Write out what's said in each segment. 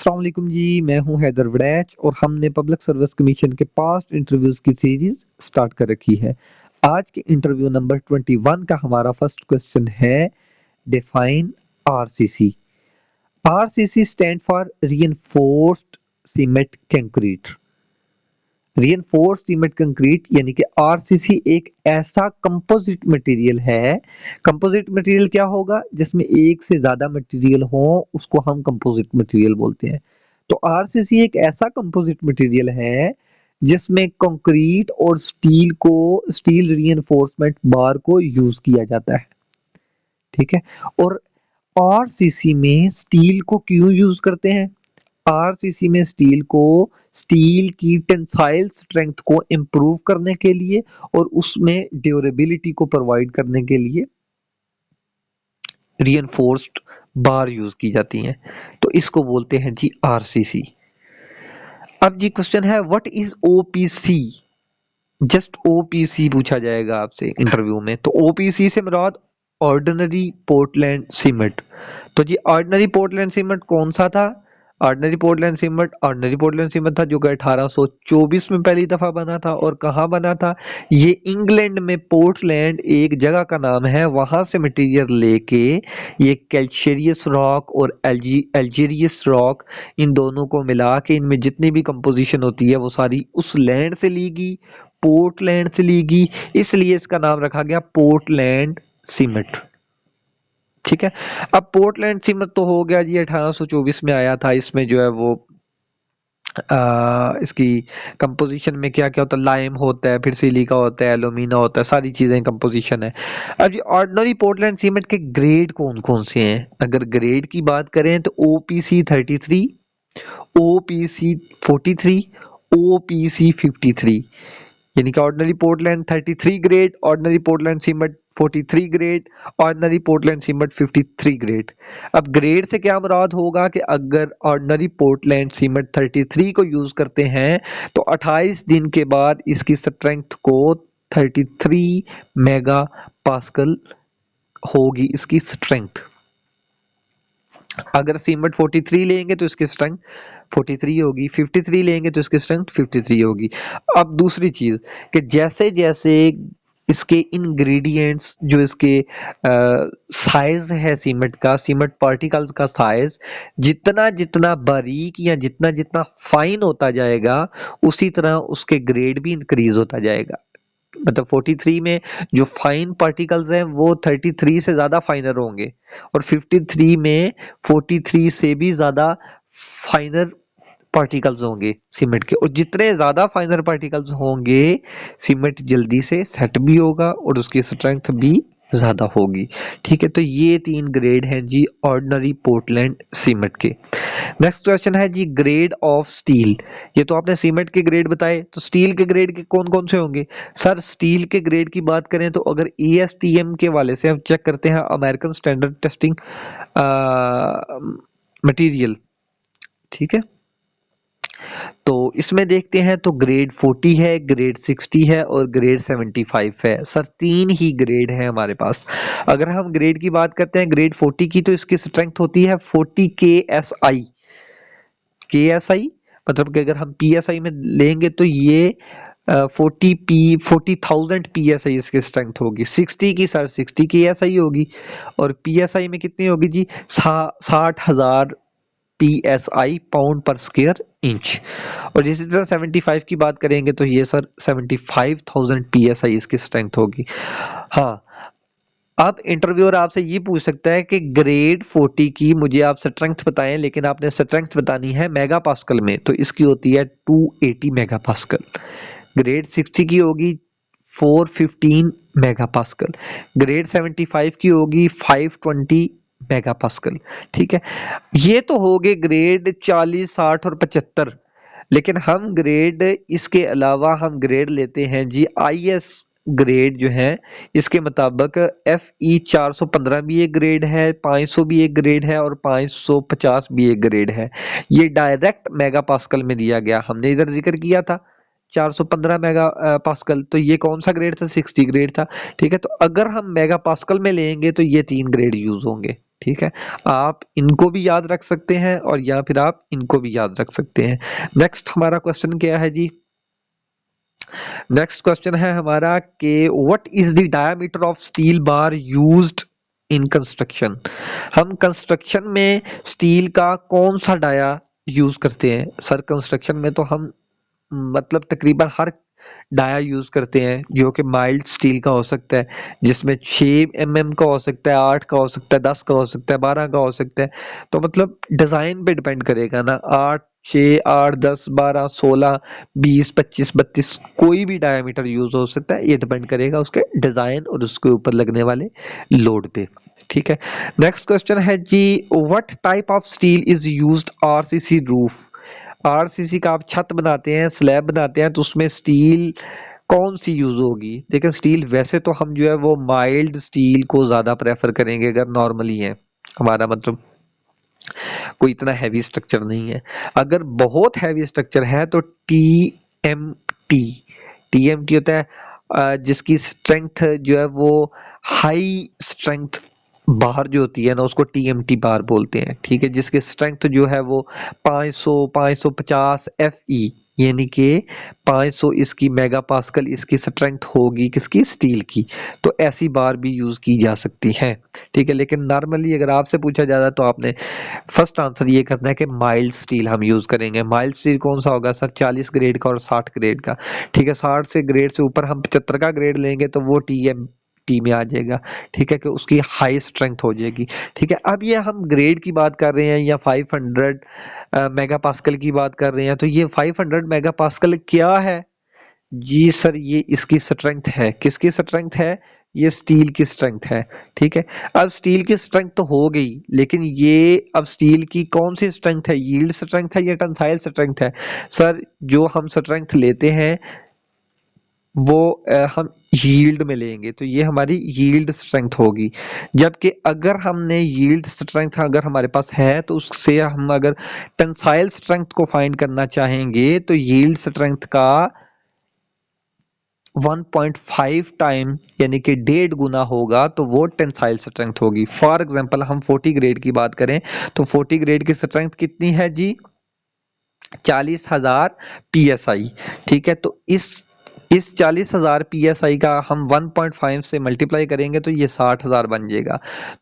अस्सलाम वालेकुम जी, मैं हूं हैदर वड़ैच और हमने पब्लिक सर्विस कमीशन के पास्ट इंटरव्यूज की सीरीज स्टार्ट कर रखी है। आज के इंटरव्यू नंबर 21 का हमारा फर्स्ट क्वेश्चन है, define RCC. RCC stand for reinforced cement concrete. Reinforced cement concrete यानी कि आरसीसी एक ऐसा कंपोजिट मटेरियल है। कंपोजिट मटेरियल क्या होगा? जिसमें एक से ज्यादा मटेरियल हो उसको हम कंपोजिट मटेरियल बोलते हैं। तो आरसीसी एक ऐसा कंपोजिट मटेरियल है जिसमें कंक्रीट और स्टील रीइंफोर्समेंट बार को यूज किया जाता है। ठीक है। और आरसीसी में स्टील को क्यों यूज करते हैं? आरसीसी में स्टील की टेंसाइल स्ट्रेंथ को इंप्रूव करने के लिए और उसमें ड्यूरेबिलिटी को प्रोवाइड करने के लिए रीइंफोर्स्ड बार यूज की जाती हैं। तो इसको बोलते हैं जी आरसीसी। अब जी क्वेश्चन है, what is OPC? Just OPC पूछा जाएगा आपसे इंटरव्यू में। तो ओपीसी से मुराद ऑर्डिनरी पोर्टलैंड सीमेंट। तो जी ऑर्डिनरी पोर्टलैंड सीमेंट कौन सा था? ऑर्डिनरी पोर्टलैंड सीमेंट था जो कि 1824 में पहली दफा बना था। और कहाँ बना था? ये इंग्लैंड में पोर्टलैंड एक जगह का नाम है, वहां से मटेरियल लेके ये कैल्शियस रॉक और एल्जीरियस रॉक, इन दोनों को मिला के इनमें जितनी भी कंपोजिशन होती है वो सारी उस लैंड से ली गई, पोर्टलैंड से ली गई, इसलिए इसका नाम रखा गया पोर्टलैंड सीमेंट। ठीक है। अब पोर्टलैंड सीमेंट तो हो गया जी, 1824 में आया था। इसमें जो है वो इसकी कंपोजिशन में क्या क्या होता है? लाइम होता है, फिर सिलिका होता है, एल्यूमिना होता है, सारी चीजें कंपोजिशन है। अब ये ऑर्डिनरी पोर्टलैंड सीमेंट के ग्रेड कौन कौन से हैं? अगर ग्रेड की बात करें तो ओपीसी 33, ओपीसी 43, ओपीसी 53, यानी कि ordinary Portland 33 grade, ordinary Portland cement 43 grade, ordinary Portland cement 53 grade. अब ग्रेड से क्या मुराद होगा कि अगर ऑर्डिनरी पोर्टलैंड सीमेंट 33 को यूज करते हैं तो 28 दिन के बाद इसकी स्ट्रेंथ को 33 मेगा पास्कल होगी इसकी स्ट्रेंथ। अगर सीमेंट 43 लेंगे तो इसकी स्ट्रेंथ 43 होगी, 53 लेंगे तो इसकी स्ट्रेंथ 53 होगी। अब दूसरी चीज कि जैसे जैसे इसके इंग्रेडिएंट्स, जो इसके साइज है सीमेंट का, सीमेंट पार्टिकल्स का साइज जितना जितना बारीक या जितना जितना फाइन होता जाएगा उसी तरह उसके ग्रेड भी इंक्रीज होता जाएगा। मतलब 43 में जो फाइन पार्टिकल्स हैं वो 33 से ज्यादा फाइनर होंगे, और 53 में 43 से भी ज्यादा फाइनर पार्टिकल्स होंगे सीमेंट के। और जितने ज्यादा फाइनर पार्टिकल्स होंगे सीमेंट जल्दी से सेट भी होगा और उसकी स्ट्रेंथ भी ज्यादा होगी। ठीक है। तो ये 3 ग्रेड हैं जी ऑर्डिनरी पोर्टलैंड सीमेंट के। नेक्स्ट क्वेश्चन है जी, ग्रेड ऑफ स्टील। ये तो आपने सीमेंट के ग्रेड बताए, तो स्टील के ग्रेड के कौन कौन से होंगे? सर स्टील के ग्रेड की बात करें तो अगर ESTM के वाले से हम चेक करते हैं, अमेरिकन स्टैंडर्ड टेस्टिंग मटेरियल, ठीक है, तो इसमें देखते हैं तो ग्रेड 40 है, ग्रेड 60 है और ग्रेड 75 है। सर 3 ही ग्रेड है हमारे पास। अगर हम ग्रेड की बात करते हैं ग्रेड 40 की, तो इसकी स्ट्रेंथ होती है 40 KSI। KSI मतलब कि अगर हम PSI में लेंगे तो ये 40,000 PSI इसकी स्ट्रेंथ होगी। 60 की सर 60 KSI होगी, और PSI में कितनी होगी जी? 60,000 PSI, पाउंड पर स्क्वायर इंच। और इसी तरह 75 की बात करेंगे तो ये सर 75,000 PSI इसकी स्ट्रेंथ होगी। हाँ, अब इंटरव्यूअर आपसे ये पूछ सकता है कि ग्रेड 40 की मुझे आप स्ट्रेंथ बताएं, लेकिन आपने स्ट्रेंथ बतानी है मेगा पास्कल में, तो इसकी होती है 280 मेगा पास्कल। ग्रेड 60 की होगी 415 मेगा पास्कल। ग्रेड 75 की होगी 520 मेगा पास्कल। ठीक है। ये तो हो गए ग्रेड 40, 60 और 75। लेकिन हम ग्रेड, इसके अलावा हम ग्रेड लेते हैं जी IS ग्रेड जो है, इसके मुताबिक FE 415 भी एक ग्रेड है, 500 भी एक ग्रेड है और 550 भी एक ग्रेड है। ये डायरेक्ट मेगा पास्कल में दिया गया, हमने इधर जिक्र किया था 415 मेगा पास्कल, तो ये कौन सा ग्रेड था? 60 ग्रेड था। ठीक है। तो अगर हम मेगा पास्कल में लेंगे तो ये 3 ग्रेड यूज होंगे। ठीक है, आप इनको भी याद रख सकते हैं और या फिर आप इनको भी याद रख सकते हैं। नेक्स्ट हमारा क्वेश्चन क्या है जी? नेक्स्ट क्वेश्चन है हमारा कि what is the diameter of steel bar used in construction. हम कंस्ट्रक्शन में स्टील का कौन सा डाया यूज करते हैं? सर कंस्ट्रक्शन में तो हम मतलब तकरीबन हर डाया यूज करते हैं जो कि माइल्ड स्टील का हो सकता है, जिसमें 6 mm का हो सकता है, 8 का हो सकता है, 10 का हो सकता है, 12 का हो सकता है। तो मतलब डिजाइन पे डिपेंड करेगा ना, 8, 6, 8, 10, 12, 16, 20, 25, 32 कोई भी डायमीटर यूज हो सकता है। ये डिपेंड करेगा उसके डिजाइन और उसके ऊपर लगने वाले लोड पे। ठीक है, नेक्स्ट क्वेश्चन है जी, what type of steel is used RCC roof. RCC का आप छत बनाते हैं, स्लैब बनाते हैं, तो उसमें स्टील कौन सी यूज होगी? देखिए स्टील वैसे तो हम जो है वो माइल्ड स्टील को ज्यादा प्रेफर करेंगे अगर नॉर्मली है, हमारा मतलब कोई इतना हैवी स्ट्रक्चर नहीं है। अगर बहुत हैवी स्ट्रक्चर है तो टीएमटी, टीएमटी होता है जिसकी स्ट्रेंथ जो है वो हाई स्ट्रेंथ बार जो होती है ना, उसको टीएमटी बार बोलते हैं। ठीक है, जिसकी स्ट्रेंथ जो है वो 500 550 FE, यानी कि 500 इसकी मेगा पास्कल इसकी स्ट्रेंथ होगी किसकी? स्टील की। तो ऐसी बार भी यूज की जा सकती है। ठीक है, लेकिन नॉर्मली अगर आपसे पूछा जाता है तो आपने फर्स्ट आंसर ये करना है कि माइल्ड स्टील हम यूज करेंगे। माइल्ड स्टील कौन सा होगा सर? 40 ग्रेड का और 60 ग्रेड का। ठीक है, 60 से ग्रेड से ऊपर हम 75 का ग्रेड लेंगे तो वो टी में आ जाएगा। ठीक है, कि उसकी हाई स्ट्रेंथ हो जाएगी। ठीक है, अब ये हम ग्रेड की बात कर रहे हैं या 500 मेगा पास्कल की बात कर रहे हैं, तो ये 500 मेगा पास्कल क्या है जी? सर ये इसकी स्ट्रेंथ है। किसकी स्ट्रेंथ है? ये स्टील की स्ट्रेंथ है। ठीक है, अब स्टील की स्ट्रेंथ तो हो गई, लेकिन ये अब स्टील की कौन सी स्ट्रेंथ है? यील्ड स्ट्रेंथ है या टेंसाइल स्ट्रेंथ है? सर जो हम स्ट्रेंथ लेते हैं वो हम यील्ड में लेंगे, तो ये हमारी यील्ड स्ट्रेंथ होगी। जबकि अगर हमने यील्ड स्ट्रेंथ अगर हमारे पास है तो उससे हम अगर टेंसाइल स्ट्रेंथ को फाइंड करना चाहेंगे तो यील्ड स्ट्रेंथ का 1.5 टाइम यानी कि 1.5 गुना होगा, तो वो टेंसाइल स्ट्रेंथ होगी। फॉर एग्जांपल हम 40 ग्रेड की बात करें तो 40 ग्रेड की स्ट्रेंथ कितनी है जी? 40,000 PSI। ठीक है, तो इस 40,000 PSI का हम 1.5 से मल्टीप्लाई करेंगे तो ये 60,000 बन जाएगा।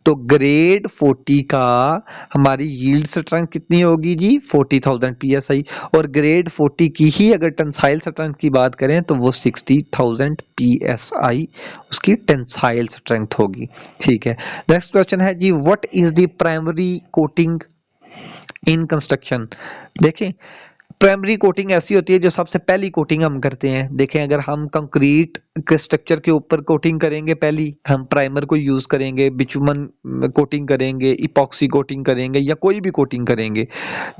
तो ग्रेड 40 का हमारी यील्ड स्ट्रेंथ कितनी होगी जी? 40,000 PSI। और ग्रेड 40 की ही अगर टेंसाइल स्ट्रेंथ की बात करें तो वो 60,000 PSI उसकी टेंसाइल स्ट्रेंथ होगी। ठीक है, नेक्स्ट क्वेश्चन है जी, what is the primary coating in construction. देखें प्राइमरी कोटिंग ऐसी होती है जो सबसे पहली कोटिंग हम करते हैं। देखें अगर हम कंक्रीट के स्ट्रक्चर के ऊपर कोटिंग करेंगे, पहली हम प्राइमर को यूज करेंगे, बिचुमन कोटिंग करेंगे, इपॉक्सी कोटिंग करेंगे या कोई भी कोटिंग करेंगे।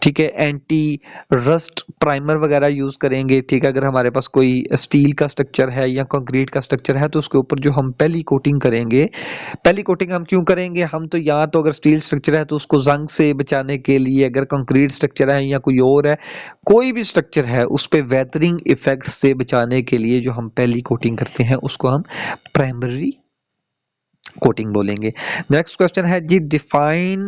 ठीक है, एंटी रस्ट प्राइमर वगैरह यूज करेंगे। ठीक है, अगर हमारे पास कोई स्टील का स्ट्रक्चर है या कंक्रीट का स्ट्रक्चर है तो उसके ऊपर जो हम पहली कोटिंग करेंगे, पहली कोटिंग हम क्यों करेंगे? हम तो या तो अगर स्टील स्ट्रक्चर है तो उसको जंग से बचाने के लिए, अगर कंक्रीट स्ट्रक्चर है या कोई और है, कोई भी स्ट्रक्चर है उस पे वेदरिंग इफेक्ट से बचाने के लिए जो हम पहली कोटिंग करते हैं उसको हम प्राइमरी कोटिंग बोलेंगे। नेक्स्ट क्वेश्चन है जी, डिफाइन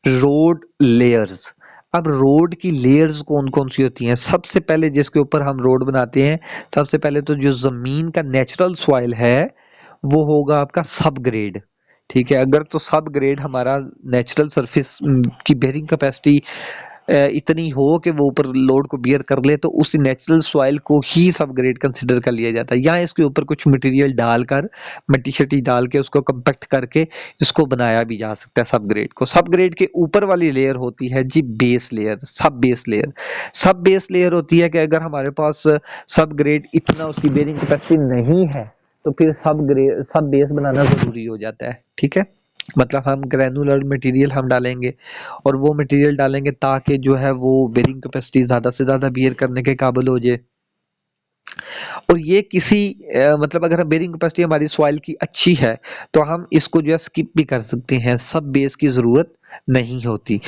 रोड लेयर्स। अब रोड की लेयर्स कौन कौन सी होती हैं? सबसे पहले जिसके ऊपर हम रोड बनाते हैं, सबसे पहले तो जो जमीन का नेचुरल सॉइल है वो होगा आपका सब ग्रेड। ठीक है, अगर तो सब ग्रेड हमारा नेचुरल सरफेस की बेयरिंग कैपेसिटी इतनी हो कि वो ऊपर लोड को बियर कर ले, तो उस नेचुरल सॉइल को ही सब ग्रेड कंसिडर कर लिया जाता है। या इसके ऊपर कुछ मटेरियल डालकर, मट्टी शट्टी डाल के उसको कंपैक्ट करके इसको बनाया भी जा सकता है सब ग्रेड को। सब ग्रेड के ऊपर वाली लेयर होती है जी बेस लेयर, सब बेस लेयर। सब बेस लेयर होती है कि अगर हमारे पास सब ग्रेड इतना उसकी बेयरिंग कैपेसिटी नहीं है तो फिर सब बेस बनाना जरूरी हो जाता है। ठीक है, मतलब हम ग्रेनुलर मटेरियल हम डालेंगे और वो मटेरियल डालेंगे ताकि जो है वो बेयरिंग कैपेसिटी ज्यादा से ज्यादा बियर करने के काबिल हो जाए। और ये किसी मतलब अगर बेयरिंग कैपेसिटी हमारी सॉइल की अच्छी है तो हम इसको जो है स्किप भी कर सकते हैं, सब बेस की जरूरत नहीं होती।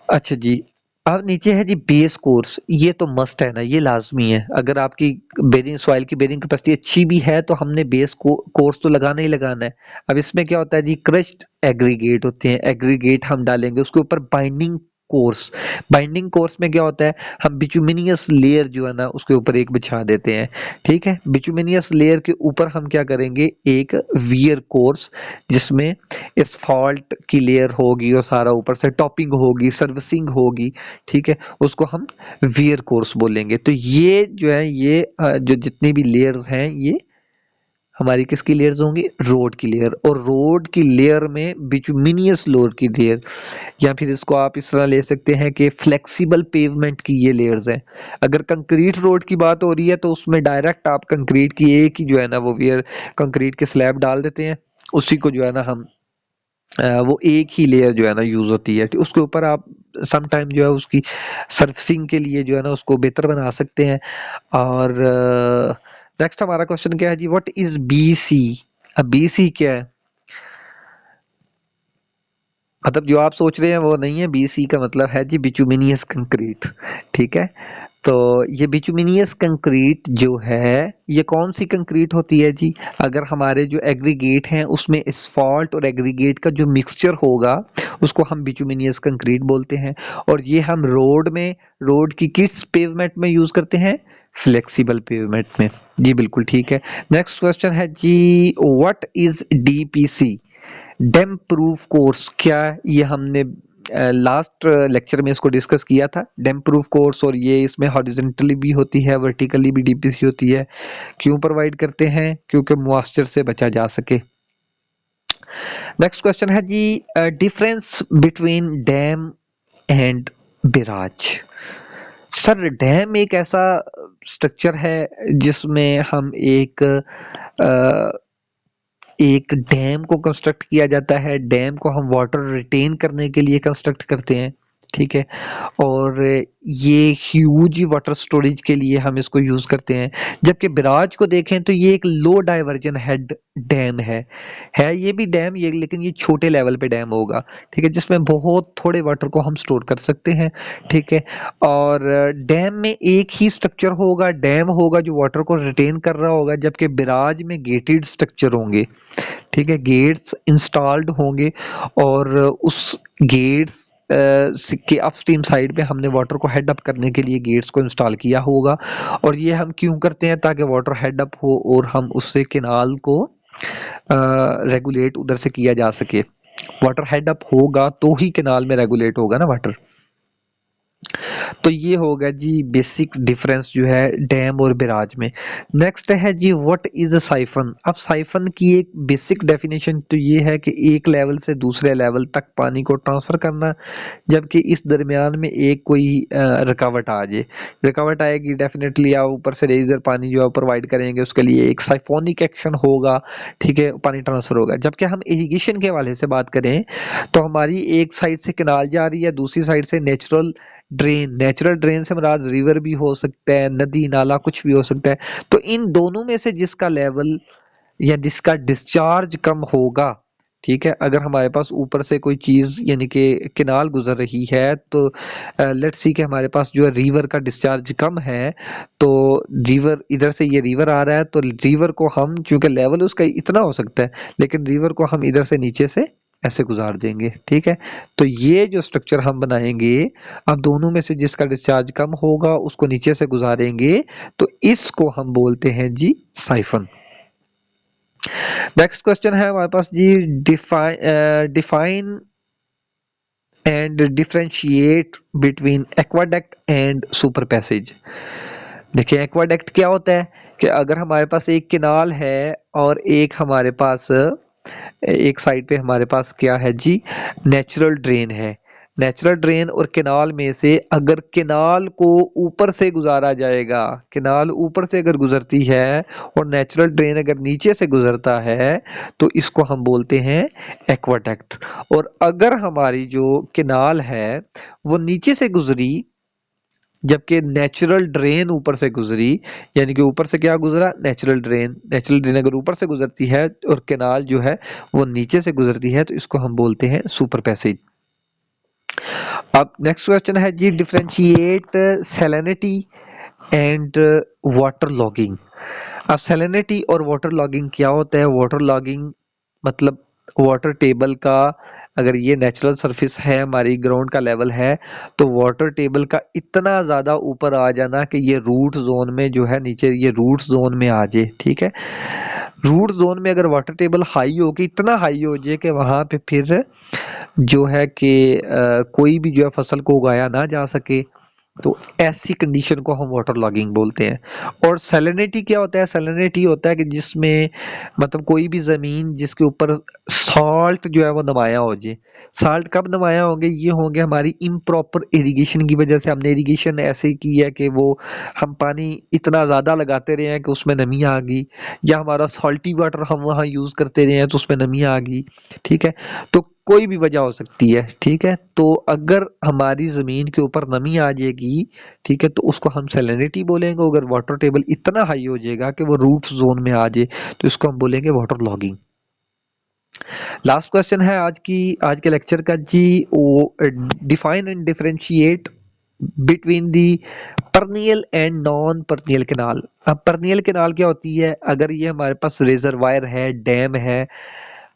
अच्छा जी, अब नीचे है जी बेस कोर्स, ये तो मस्ट है ना, ये लाजमी है। अगर आपकी बेरिंग सॉइल की बेरिंग कैपेसिटी अच्छी भी है तो हमने बेस कोर्स तो लगाना ही लगाना है। अब इसमें क्या होता है जी, क्रश्ड एग्रीगेट होते हैं, एग्रीगेट हम डालेंगे उसके ऊपर बाइंडिंग कोर्स। बाइंडिंग कोर्स में क्या होता है, हम बिटुमिनियस लेयर जो है ना उसके ऊपर एक बिछा देते हैं। ठीक है, बिटुमिनियस लेयर के ऊपर हम क्या करेंगे, एक वियर कोर्स जिसमें एस्फाल्ट की लेयर होगी और सारा ऊपर से टॉपिंग होगी, सर्विसिंग होगी। ठीक है, उसको हम वियर कोर्स बोलेंगे। तो ये जो है ये जो जितनी भी लेयर्स हैं ये हमारी किसकी लेयर्स होंगी, रोड की लेयर। और रोड की लेयर में बिटुमिनियस लोड की लेयर, या फिर इसको आप इस तरह ले सकते हैं कि फ्लेक्सिबल पेवमेंट की ये लेयर्स हैं। अगर कंक्रीट रोड की बात हो रही है तो उसमें डायरेक्ट आप कंक्रीट की एक ही जो है ना वो वियर कंक्रीट के स्लैब डाल देते हैं, उसी को जो है ना हम वो एक ही लेयर जो है ना यूज होती है। उसके ऊपर आप सम टाइम जो है उसकी सर्विसिंग के लिए जो है ना उसको बेहतर बना सकते हैं। और नेक्स्ट हमारा क्वेश्चन क्या है जी, व्हाट इज बीसी। अब बीसी क्या है, मतलब जो आप सोच रहे हैं वो नहीं है। बीसी का मतलब है जी बिटुमिनियस कंक्रीट। ठीक है, तो ये बिटुमिनियस कंक्रीट जो है ये कौन सी कंक्रीट होती है जी, अगर हमारे जो एग्रीगेट हैं उसमें एस्फाल्ट और एग्रीगेट का जो मिक्सचर होगा उसको हम बिटुमिनियस कंक्रीट बोलते हैं। और ये हम रोड में, रोड की किस पेवमेंट में यूज करते हैं, फ्लेक्सिबल पेवमेंट में। जी बिल्कुल ठीक है। नेक्स्ट क्वेश्चन है जी, what is DPC, damp proof course क्या है। ये हमने लास्ट लेक्चर में इसको डिस्कस किया था, डेम प्रूफ कोर्स। और ये इसमें हॉरिजॉन्टली भी होती है, वर्टिकली भी डीपीसी होती है। क्यों प्रोवाइड करते हैं, क्योंकि मॉइस्चर से बचा जा सके। नेक्स्ट क्वेश्चन है जी, difference between dam and barrage. Sir dam एक ऐसा स्ट्रक्चर है जिसमें हम एक डैम को कंस्ट्रक्ट किया जाता है। डैम को हम वाटर रिटेन करने के लिए कंस्ट्रक्ट करते हैं। ठीक है, और ये ह्यूज वाटर स्टोरेज के लिए हम इसको यूज करते हैं। जबकि बैराज को देखें तो ये एक लो डाइवर्जन हेड डैम है ये भी डैम ये, लेकिन ये छोटे लेवल पे डैम होगा। ठीक है, जिसमें बहुत थोड़े वाटर को हम स्टोर कर सकते हैं। ठीक है, और डैम में एक ही स्ट्रक्चर होगा, डैम होगा जो वाटर को रिटेन कर रहा होगा, जबकि बैराज में गेटेड स्ट्रक्चर होंगे। ठीक है, गेट्स इंस्टॉल्ड होंगे और उस गेट्स के अपस्ट्रीम साइड पे हमने वाटर को हेड अप करने के लिए गेट्स को इंस्टॉल किया होगा। और ये हम क्यों करते हैं, ताकि वाटर हेड अप हो और हम उससे केनाल को रेगुलेट उधर से किया जा सके। वाटर हेड अप होगा तो ही केनाल में रेगुलेट होगा ना वाटर। तो ये होगा जी बेसिक डिफरेंस जो है डैम और बैराज में। नेक्स्ट है जी, व्हाट इज अ साइफन। अब साइफन की एक बेसिक डेफिनेशन तो ये है कि एक लेवल से दूसरे लेवल तक पानी को ट्रांसफर करना, जबकि इस दरमियान में एक कोई रुकावट आ जाए। रुकावट आएगी डेफिनेटली आप ऊपर से रेजर पानी जो है प्रोवाइड करेंगे, उसके लिए एक साइफोनिक एक्शन होगा। ठीक है, पानी ट्रांसफर होगा। जबकि हम इरिगेशन के हवाले से बात करें तो हमारी एक साइड से केनाल जा रही है, दूसरी साइड से नेचुरल ड्रेन। नेचुरल ड्रेन से मुराद रिवर भी हो सकता है, नदी नाला कुछ भी हो सकता है। तो इन दोनों में से जिसका लेवल या जिसका डिस्चार्ज कम होगा, ठीक है, अगर हमारे पास ऊपर से कोई चीज यानी कि केनाल गुजर रही है तो लेट्स सी कि हमारे पास जो है रिवर का डिस्चार्ज कम है, तो रिवर इधर से ये रिवर आ रहा है तो रिवर को हम, चूंकि लेवल उसका इतना हो सकता है, लेकिन रिवर को हम इधर से नीचे से ऐसे गुजार देंगे। ठीक है, तो ये जो स्ट्रक्चर हम बनाएंगे, अब दोनों में से जिसका डिस्चार्ज कम होगा उसको नीचे से गुजारेंगे, तो इसको हम बोलते हैं जी साइफन। नेक्स्ट क्वेश्चन है हमारे पास जी, define and differentiate between aqueduct and super passage. देखिए एक्वाडक्ट क्या होता है कि अगर हमारे पास एक केनाल है और एक हमारे पास एक साइड पे हमारे पास क्या है जी, नेचुरल ड्रेन है। नेचुरल ड्रेन और केनाल में से अगर केनाल को ऊपर से गुजारा जाएगा, केनाल ऊपर से अगर गुजरती है और नेचुरल ड्रेन अगर नीचे से गुजरता है, तो इसको हम बोलते हैं एक्वाडक्ट। और अगर हमारी जो केनाल है वो नीचे से गुजरी जबकि नेचुरल ड्रेन ऊपर से गुजरी, यानी कि ऊपर से क्या गुजरा, नेचुरल ड्रेन। नेचुरल ड्रेन अगर ऊपर से गुजरती है और केनाल जो है वो नीचे से गुजरती है, तो इसको हम बोलते हैं सुपर पैसेज। अब नेक्स्ट क्वेश्चन है जी, differentiate salinity and water logging. अब सैलिनिटी और वाटर लॉगिंग क्या होता है? वाटर लॉगिंग मतलब वाटर टेबल का, अगर ये नेचुरल सरफेस है, हमारी ग्राउंड का लेवल है, तो वाटर टेबल का इतना ज़्यादा ऊपर आ जाना कि ये रूट जोन में जो है, नीचे ये रूट जोन में आ जाए। ठीक है, रूट जोन में अगर वाटर टेबल हाई हो कि इतना हाई हो जाए कि वहाँ पे फिर जो है कि कोई भी जो है फसल को उगाया ना जा सके, तो ऐसी कंडीशन को हम वाटर लॉगिंग बोलते हैं। और सैलिनिटी क्या होता है? सैलिनिटी होता है कि जिसमें मतलब कोई भी ज़मीन जिसके ऊपर सॉल्ट जो है वो नुमाया हो जाए। सॉल्ट कब नुमाया होंगे? ये होंगे हमारी इम्प्रॉपर इरिगेशन की वजह से। हमने इरिगेशन ऐसे की है कि वो हम पानी इतना ज़्यादा लगाते रहे हैं कि उसमें नमी आ गई, या हमारा सॉल्टी वाटर हम वहाँ यूज़ करते रहे हैं तो उसमें नमी आ गई। ठीक है, तो कोई भी वजह हो सकती है। ठीक है, तो अगर हमारी ज़मीन के ऊपर नमी आ जाएगी, ठीक है, तो उसको हम सैलिनिटी बोलेंगे। अगर वाटर टेबल इतना हाई हो जाएगा कि वो रूट जोन में आ जाए, तो इसको हम बोलेंगे वाटर लॉगिंग। लास्ट क्वेश्चन है आज के लेक्चर का जी, वो define and differentiate between the perennial and non perennial canal. अब परनियल कैनाल क्या होती है? अगर ये हमारे पास रिजर्वायर है, डैम है,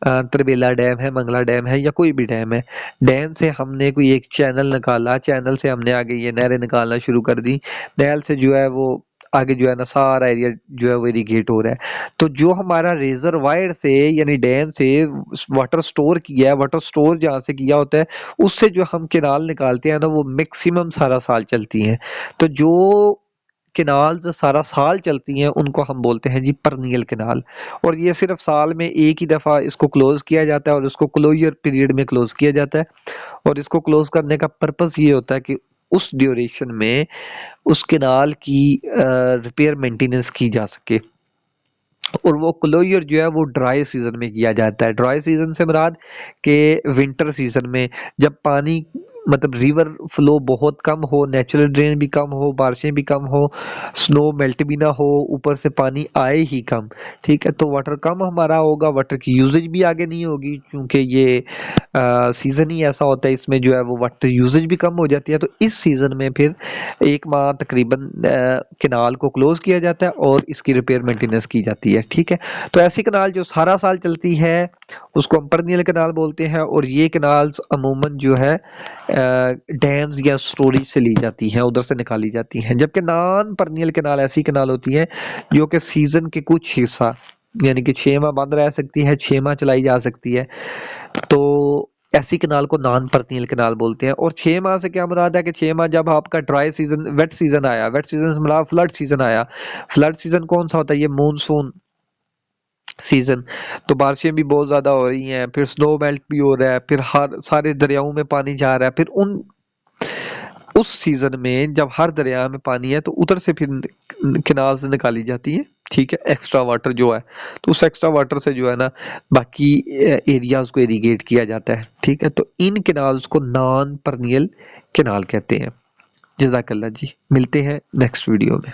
त्रिबेला डैम है, मंगला डैम है, या कोई भी डैम है, डैम से हमने कोई एक चैनल निकाला, चैनल से हमने आगे ये नहरें निकालना शुरू कर दी, नहर से जो है वो आगे जो है ना सारा एरिया जो है वो इरीगेट हो रहा है। तो जो हमारा रिजर्वायर से यानी डैम से वाटर स्टोर किया है, वाटर स्टोर जहाँ से किया होता है, उससे जो हम केनाल निकालते हैं ना, वो मैक्सिमम सारा साल चलती हैं। तो जो केनाल्स सारा साल चलती हैं उनको हम बोलते हैं जी परनियल केनाल। और ये सिर्फ साल में एक ही दफ़ा इसको क्लोज किया जाता है और इसको क्लोजर पीरियड में क्लोज किया जाता है। और इसको क्लोज करने का पर्पस ये होता है कि उस ड्यूरेशन में उस केनाल की रिपेयर मेंटेनेंस की जा सके। और वो क्लोजर जो है वो ड्राई सीजन में किया जाता है। ड्राई सीजन से मुराद के विंटर सीजन में, जब पानी मतलब रिवर फ्लो बहुत कम हो, नेचुरल ड्रेन भी कम हो, बारिशें भी कम हो, स्नो मेल्ट भी ना हो, ऊपर से पानी आए ही कम। ठीक है, तो वाटर कम हमारा होगा, वाटर की यूजेज भी आगे नहीं होगी, क्योंकि ये सीजन ही ऐसा होता है, इसमें जो है वो वाटर यूजेज भी कम हो जाती है। तो इस सीजन में फिर एक माह तकरीबन केनाल को क्लोज किया जाता है और इसकी रिपेयर मेंटेनेंस की जाती है। ठीक है, तो ऐसी केनाल जो सारा साल चलती है उसको हम परनियल केनाल बोलते हैं। और ये केनाल्स अमूमन जो है डैम्स या स्टोरेज से ली जाती हैं, उधर से निकाली जाती हैं। जबकि नॉन परनियल केनाल ऐसी केनाल होती है जो कि सीजन के कुछ हिस्सा, यानी कि 6 माह बंद रह सकती है, 6 माह चलाई जा सकती है, तो ऐसी केनाल को नॉन परनियल केनाल बोलते हैं। और 6 माह से क्या मुराद है कि 6 माह जब आपका ड्राई सीजन, वेट सीजन आया, वेट सीजन से मुराद फ्लड सीजन आया। फ्लड सीजन कौन सा होता है? ये मॉनसून सीजन। तो बारिशें भी बहुत ज्यादा हो रही हैं, फिर स्नो मेल्ट भी हो रहा है, फिर हर सारे दरियाओं में पानी जा रहा है, फिर उस सीजन में जब हर दरिया में पानी है तो उधर से फिर केनाल से निकाली जाती है। ठीक है, एक्स्ट्रा वाटर जो है, तो उस एक्स्ट्रा वाटर से जो है ना बाकी एरियाज को इरिगेट किया जाता है। ठीक है, तो इन केनाल्स को नॉन परनियल केनाल कहते हैं। जज़ाकल्लाह जी, मिलते हैं नेक्स्ट वीडियो में।